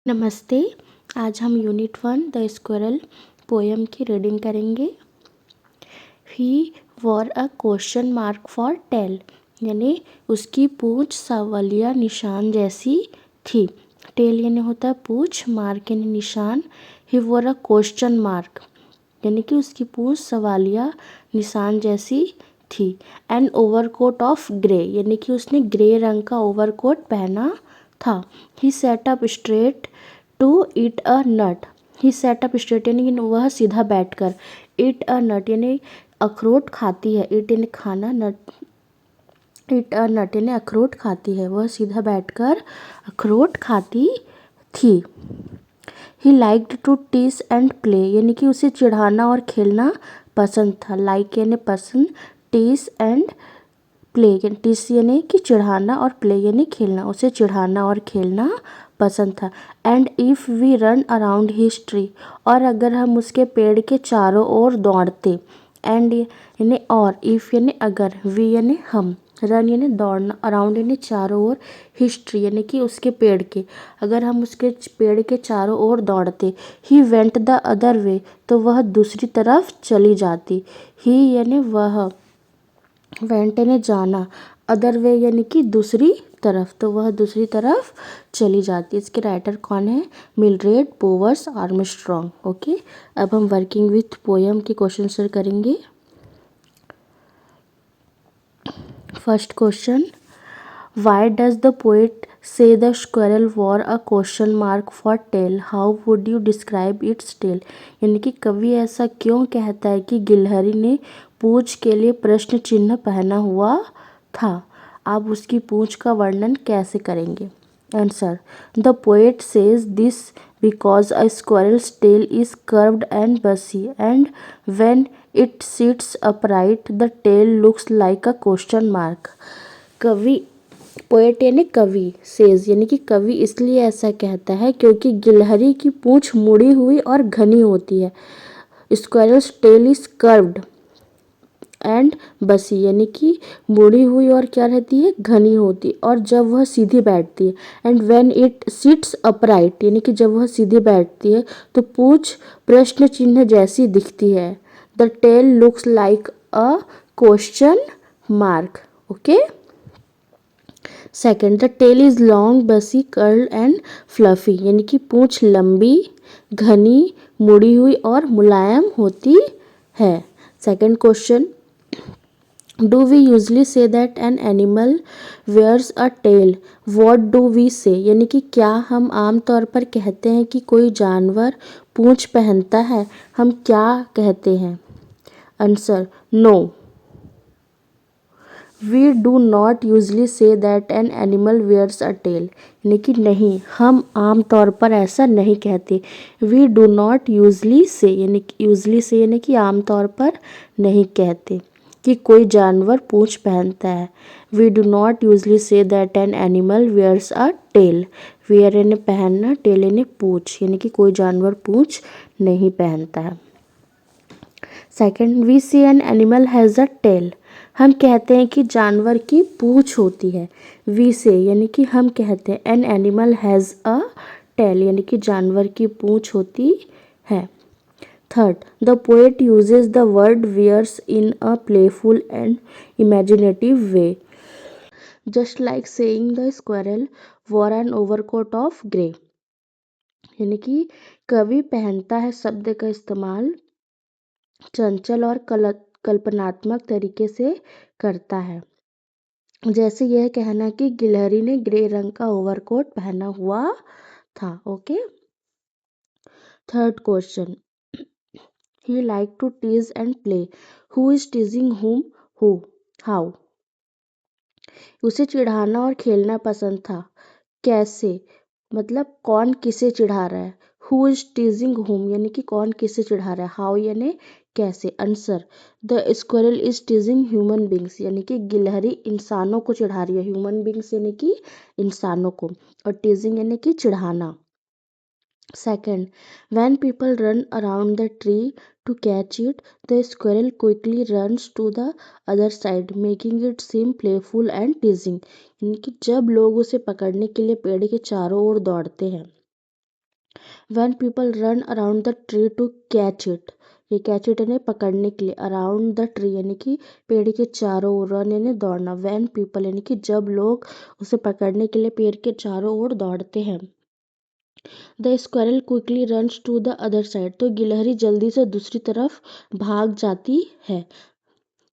नमस्ते। आज हम यूनिट 1 द स्क्विरल पोएम की रीडिंग करेंगे। He wore a question mark for tail, यानी उसकी पूंछ सवालिया निशान जैसी थी। टेल यानी होता है पूंछ, मार्क यानी निशान। ही वॉर अ क्वेश्चन मार्क यानी कि उसकी पूंछ सवालिया निशान जैसी थी। एन ओवरकोट ऑफ ग्रे यानी कि उसने ग्रे रंग का ओवरकोट पहना था। He sat up straight to eat a nut. He sat up straight यानी कि वह सीधा बैठकर, ईट अ नट यानी अखरोट खाती है, ईट यानी खाना, नट ईट अ नट यानी अखरोट खाती है, वह सीधा बैठकर अखरोट खाती थी। ही लाइक्ड टू टीस एंड प्ले यानी कि उसे चिढ़ाना और खेलना पसंद था। लाइक यानी पसंद, टीस एंड प्ले, टीस यानी कि चिढ़ाना और प्ले यानी खेलना, उसे चिढ़ाना और खेलना पसंद था। And if we run around his tree, और अगर हम उसके पेड़ के चारों ओर दौड़ते। एंड यानी और, इफ़ यानी अगर, वी यानी हम, रन यानी दौड़ना, अराउंड यानी चारों ओर, हिज ट्री यानी कि उसके पेड़ के, अगर हम उसके पेड़ के चारों ओर दौड़ते। He went the other way, तो वह दूसरी तरफ चली जाती। ही यानी वह, वेंट यानी जाना, अदर वे यानी कि दूसरी तरफ, तो वह दूसरी तरफ चली जाती। इसके राइटर कौन है? Mildred पोवर्स Armstrong. ओके, अब हम वर्किंग विथ पोएम के क्वेश्चन आंसर करेंगे। First question, why does the poet say the squirrel wore a question mark for tail, how would you describe its tail. यानी कि कवि ऐसा क्यों कहता है कि गिलहरी ने पूंछ के लिए प्रश्न चिन्ह पहना हुआ था। आप उसकी पूंछ का वर्णन कैसे करेंगे। Answer, the poet says this because a squirrel's tail is curved and bushy, and when it sits upright the tail looks like a question mark. कवि, पोएट यानी कवि, सेज यानी कि कवि इसलिए ऐसा कहता है क्योंकि गिलहरी की पूंछ मुड़ी हुई और घनी होती है। Squirrel's tail is curved and bushy यानी कि मुड़ी हुई और क्या रहती है, घनी होती, और जब वह सीधी बैठती है। And when it sits upright यानी कि जब वह सीधी बैठती है तो पूंछ प्रश्न चिन्ह जैसी दिखती है। The tail looks like a question mark. Okay, second, the tail is long bushy curl and fluffy यानी कि पूंछ लंबी, घनी, मुड़ी हुई और मुलायम होती है। Second question, do we usually say that an animal wears a tail, what do we say यानी कि क्या हम आम तौर पर कहते हैं कि कोई जानवर पूंछ पहनता है, हम क्या कहते हैं। Answer, no, we do not usually say that an animal wears a tail यानी कि नहीं, हम आम तौर पर ऐसा नहीं कहते। वी डू नॉट यूजली से यानी कि आम तौर पर नहीं कहते कि कोई जानवर पूंछ पहनता है। We do not usually say that an animal wears a tail, wear यानी पहनना, टेल यानी पूंछ, यानी कि कोई जानवर पूंछ नहीं पहनता है। Second, we see an animal has a tail, हम कहते हैं कि जानवर की पूंछ होती है। वी से यानी कि हम कहते हैं, an animal has a tail यानी कि जानवर की पूंछ होती है। Third, the poet uses the word wears in a playful and imaginative way, just like saying the squirrel wore an overcoat of grey. यानी कि कवि पहनता है शब्द का इस्तेमाल चंचल और कल्पनात्मक तरीके से करता है, जैसे यह कहना कि गिलहरी ने ग्रे रंग का ओवरकोट पहना हुआ था। Okay, third question, he like to tease and play, who is teasing whom, who, how. उसे चिढ़ाना और खेलना पसंद था, कैसे, मतलब कौन किसे चिढ़ा रहा है। हु इज टीजिंग हुम यानी कि कौन किसे चिढ़ा रहा है। हाउ यानी कैसे। Answer, the squirrel is टीजिंग human beings यानी कि गिलहरी इंसानों को चिढ़ा रही है। ह्यूमन बींग्स यानी कि इंसानों को, और टीजिंग यानी कि चिढ़ाना। Second, when people run around the tree to catch it, the squirrel quickly runs to the other side, making it seem playful and teasing। यानी कि जब लोग उसे पकड़ने के लिए पेड़ के चारों ओर दौड़ते हैं, when people run around the tree to catch it, ये कैच इट यानी पकड़ने के लिए, अराउंड द ट्री यानी कि पेड़ के चारों ओर, रन यानी दौड़ना, व्हेन पीपल यानी कि जब लोग उसे पकड़ने के लिए पेड़ के चारों ओर दौड़ते हैं। The squirrel quickly runs to the other side, तो गिलहरी जल्दी से दूसरी तरफ भाग जाती है,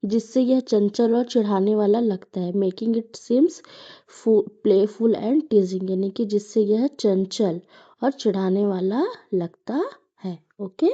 जिससे यह चंचल और चिढ़ाने वाला लगता है। Making it seems playful and टीजिंग, यानी कि जिससे यह चंचल और चिढ़ाने वाला लगता है। ओके।